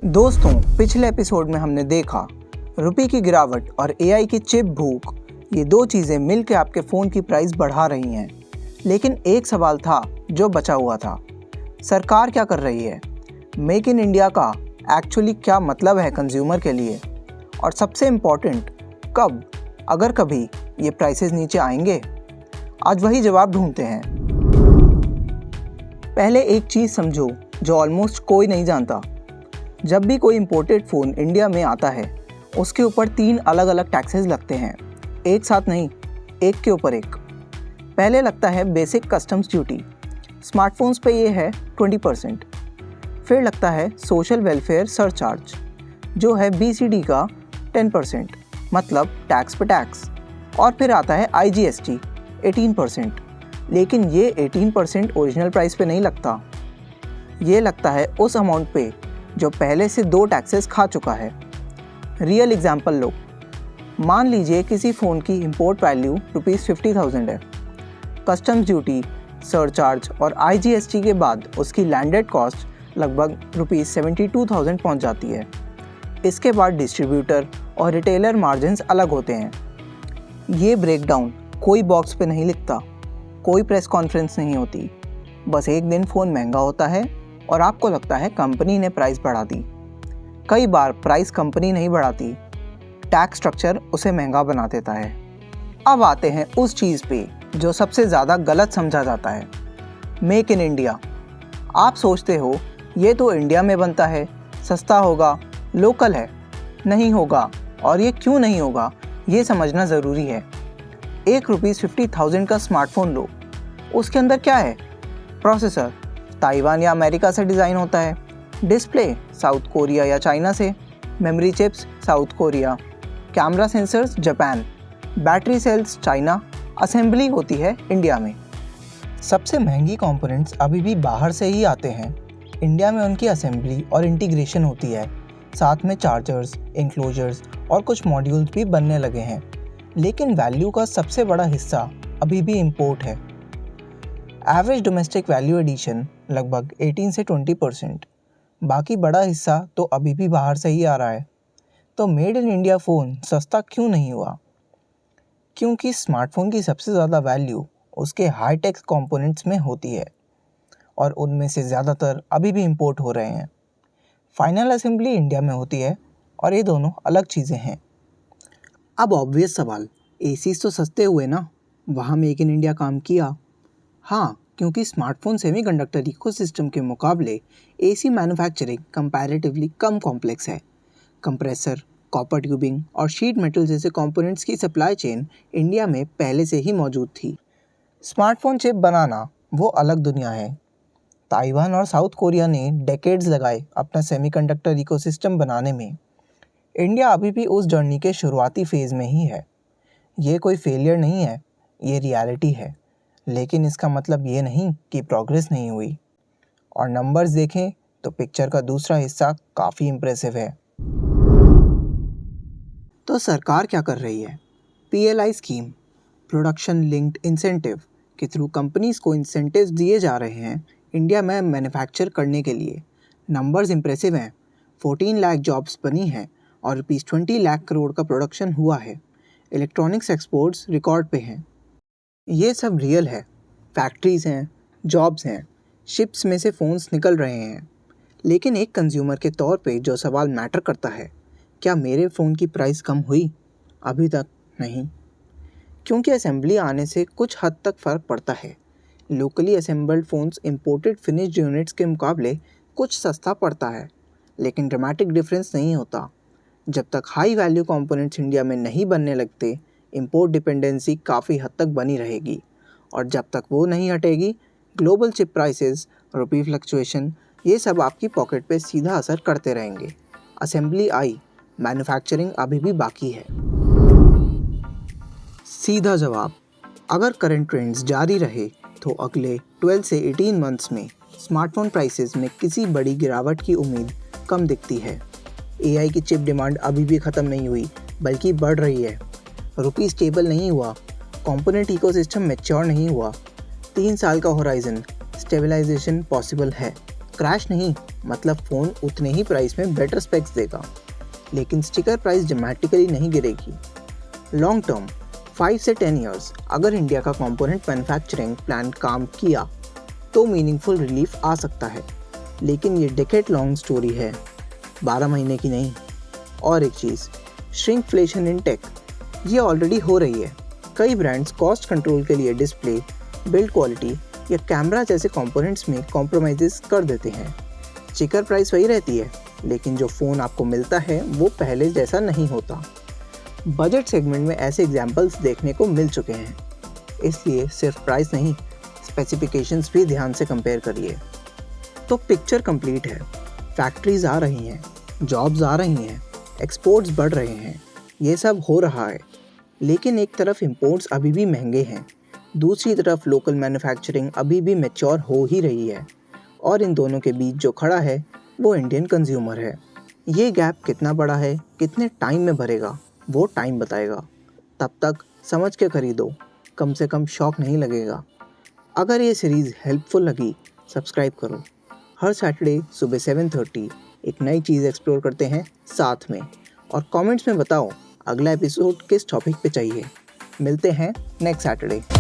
दोस्तों, पिछले एपिसोड में हमने देखा रुपये की गिरावट और एआई की चिप भूख, ये दो चीज़ें मिलकर आपके फ़ोन की प्राइस बढ़ा रही हैं। लेकिन एक सवाल था जो बचा हुआ था, सरकार क्या कर रही है? मेक इन इंडिया का एक्चुअली क्या मतलब है कंज्यूमर के लिए? और सबसे इम्पॉर्टेंट, कब अगर कभी ये प्राइसेस नीचे आएंगे? आज वही जवाब ढूंढते हैं। पहले एक चीज़ समझो जो ऑलमोस्ट कोई नहीं जानता। जब भी कोई इंपोर्टेड फ़ोन इंडिया में आता है, उसके ऊपर 3 अलग अलग टैक्सेस लगते हैं, एक साथ नहीं, एक के ऊपर एक। पहले लगता है बेसिक कस्टम्स ड्यूटी, स्मार्टफोन्स पे ये है 20%। फिर लगता है सोशल वेलफेयर सरचार्ज, जो है BCD का 10%, मतलब टैक्स पे टैक्स। और फिर आता है IGST 18%। लेकिन ये 18% ओरिजिनल प्राइस पे नहीं लगता, ये लगता है उस अमाउंट पे जो पहले से 2 टैक्सेस खा चुका है। रियल एग्जाम्पल लो, मान लीजिए किसी फ़ोन की इंपोर्ट वैल्यू ₹50,000 है। कस्टम्स ड्यूटी, सरचार्ज और IGST के बाद उसकी लैंडेड कॉस्ट लगभग ₹72,000 पहुंच जाती है। इसके बाद डिस्ट्रीब्यूटर और रिटेलर मार्जिन्स अलग होते हैं। ये ब्रेकडाउन कोई बॉक्स पे नहीं लिखता, कोई प्रेस कॉन्फ्रेंस नहीं होती, बस एक दिन फ़ोन महंगा होता है और आपको लगता है कंपनी ने प्राइस बढ़ा दी। कई बार प्राइस कंपनी नहीं बढ़ाती, टैक्स स्ट्रक्चर उसे महंगा बना देता है। अब आते हैं उस चीज़ पे जो सबसे ज़्यादा गलत समझा जाता है, मेक इन इंडिया। आप सोचते हो ये तो इंडिया में बनता है, सस्ता होगा, लोकल है। नहीं होगा, और ये क्यों नहीं होगा ये समझना ज़रूरी है। एक ₹50,000 का स्मार्टफोन लो, उसके अंदर क्या है? प्रोसेसर ताइवान या अमेरिका से डिज़ाइन होता है, डिस्प्ले साउथ कोरिया या चाइना से, memory chips south Korea, camera sensors Japan, battery cells China, assembly होती है इंडिया में। सबसे महंगी कंपोनेंट्स अभी भी बाहर से ही आते हैं, इंडिया में उनकी असेंबली और इंटीग्रेशन होती है, साथ में चार्जर्स, इंक्लोजर्स और कुछ मॉड्यूल्स भी बनने लगे हैं। लेकिन वैल्यू का सबसे बड़ा हिस्सा अभी भी इंपोर्ट है। एवरेज डोमेस्टिक वैल्यू एडिशन लगभग 18 से 20%, बाकी बड़ा हिस्सा तो अभी भी बाहर से ही आ रहा है। तो मेड इन इंडिया फ़ोन सस्ता क्यों नहीं हुआ? क्योंकि स्मार्टफोन की सबसे ज़्यादा वैल्यू उसके हाईटेक कंपोनेंट्स में होती है और उनमें से ज़्यादातर अभी भी इंपोर्ट हो रहे हैं। फाइनल असेंबली इंडिया में होती है और ये दोनों अलग चीज़ें हैं। अब ऑब्वियस सवाल, एसीज तो सस्ते हुए ना, वहाँ मेक इन इंडिया काम किया? हाँ, क्योंकि स्मार्टफोन सेमीकंडक्टर इकोसिस्टम के मुकाबले एसी मैन्युफैक्चरिंग कंपैरेटिवली कम कॉम्प्लेक्स है। कंप्रेसर, कॉपर ट्यूबिंग और शीट मेटल जैसे कंपोनेंट्स की सप्लाई चेन इंडिया में पहले से ही मौजूद थी। स्मार्टफोन चिप बनाना वो अलग दुनिया है। ताइवान और साउथ कोरिया ने डेकेड्स लगाए अपना सेमीकंडक्टर इकोसिस्टम बनाने में। इंडिया अभी भी उस जर्नी के शुरुआती फेज़ में ही है। ये कोई फेलियर नहीं है, ये रियलिटी है। लेकिन इसका मतलब ये नहीं कि प्रोग्रेस नहीं हुई। और नंबर्स देखें तो पिक्चर का दूसरा हिस्सा काफ़ी इम्प्रेसिव है। तो सरकार क्या कर रही है? PLI scheme, production linked incentive के थ्रू कंपनीज को इंसेंटिव्स दिए जा रहे हैं इंडिया में मैन्युफैक्चर करने के लिए। नंबर्स इम्प्रेसिव हैं। 14 लाख जॉब्स बनी हैं और ₹20 लाख करोड़ का प्रोडक्शन हुआ है। इलेक्ट्रॉनिक्स एक्सपोर्ट्स रिकॉर्ड पे हैं। ये सब रियल है, फैक्ट्रीज़ हैं, जॉब्स हैं, शिप्स में से फ़ोन्स निकल रहे हैं। लेकिन एक कंज्यूमर के तौर पे जो सवाल मैटर करता है, क्या मेरे फ़ोन की प्राइस कम हुई? अभी तक नहीं, क्योंकि असेंबली आने से कुछ हद तक फ़र्क पड़ता है। Locally assembled phones imported finished units के मुकाबले कुछ सस्ता पड़ता है, लेकिन ड्रामेटिक डिफरेंस नहीं होता। जब तक हाई वैल्यू कंपोनेंट्स इंडिया में नहीं बनने लगते, इंपोर्ट डिपेंडेंसी काफ़ी हद तक बनी रहेगी। और जब तक वो नहीं हटेगी, ग्लोबल चिप प्राइसेस, रुपी फ्लक्चुएशन, ये सब आपकी पॉकेट पे सीधा असर करते रहेंगे। असेंबली आई, मैन्युफैक्चरिंग अभी भी बाकी है। सीधा जवाब, अगर करंट ट्रेंड्स जारी रहे तो अगले 12 से 18 मंथ्स में स्मार्टफोन प्राइसेस में किसी बड़ी गिरावट की उम्मीद कम दिखती है। AI की चिप डिमांड अभी भी ख़त्म नहीं हुई, बल्कि बढ़ रही है। रुपी स्टेबल नहीं हुआ, कंपोनेंट इकोसिस्टम मैच्योर नहीं हुआ। 3 साल का होराइजन, स्टेबलाइजेशन पॉसिबल है। क्रैश नहीं, मतलब फ़ोन उतने ही प्राइस में बेटर स्पेक्स देगा, लेकिन स्टिकर प्राइस ड्रामेटिकली नहीं गिरेगी। लॉन्ग टर्म 5 से 10 इयर्स अगर इंडिया का कंपोनेंट मैन्युफैक्चरिंग प्लान काम किया तो मीनिंगफुल रिलीफ आ सकता है, लेकिन ये डेकेड लॉन्ग स्टोरी है, 12 महीने की नहीं। और एक चीज़, श्रिंकफ्लेशन इन टेक, ये ऑलरेडी हो रही है। कई ब्रांड्स कॉस्ट कंट्रोल के लिए डिस्प्ले, बिल्ड क्वालिटी या कैमरा जैसे कंपोनेंट्स में कॉम्प्रोमाइज़ कर देते हैं। स्टिकर प्राइस वही रहती है, लेकिन जो फ़ोन आपको मिलता है वो पहले जैसा नहीं होता। बजट सेगमेंट में ऐसे एग्जाम्पल्स देखने को मिल चुके हैं, इसलिए सिर्फ प्राइस नहीं, स्पेसिफिकेशंस भी ध्यान से कंपेयर करिए। तो पिक्चर कंप्लीट है, फैक्ट्रीज आ रही हैं, जॉब्स आ रही हैं, एक्सपोर्ट्स बढ़ रहे हैं, ये सब हो रहा है। लेकिन एक तरफ इंपोर्ट्स अभी भी महंगे हैं, दूसरी तरफ लोकल मैन्युफैक्चरिंग अभी भी मैच्योर हो ही रही है, और इन दोनों के बीच जो खड़ा है वो इंडियन कंज्यूमर है। ये गैप कितना बड़ा है, कितने टाइम में भरेगा, वो टाइम बताएगा। तब तक समझ के खरीदो, कम से कम शॉक नहीं लगेगा। अगर ये सीरीज़ हेल्पफुल लगी, सब्सक्राइब करो। हर सैटरडे सुबह 7:30 एक नई चीज़ एक्सप्लोर करते हैं साथ में, और कमेंट्स में बताओ अगला एपिसोड किस टॉपिक पे चाहिए। मिलते हैं नेक्स्ट सैटरडे।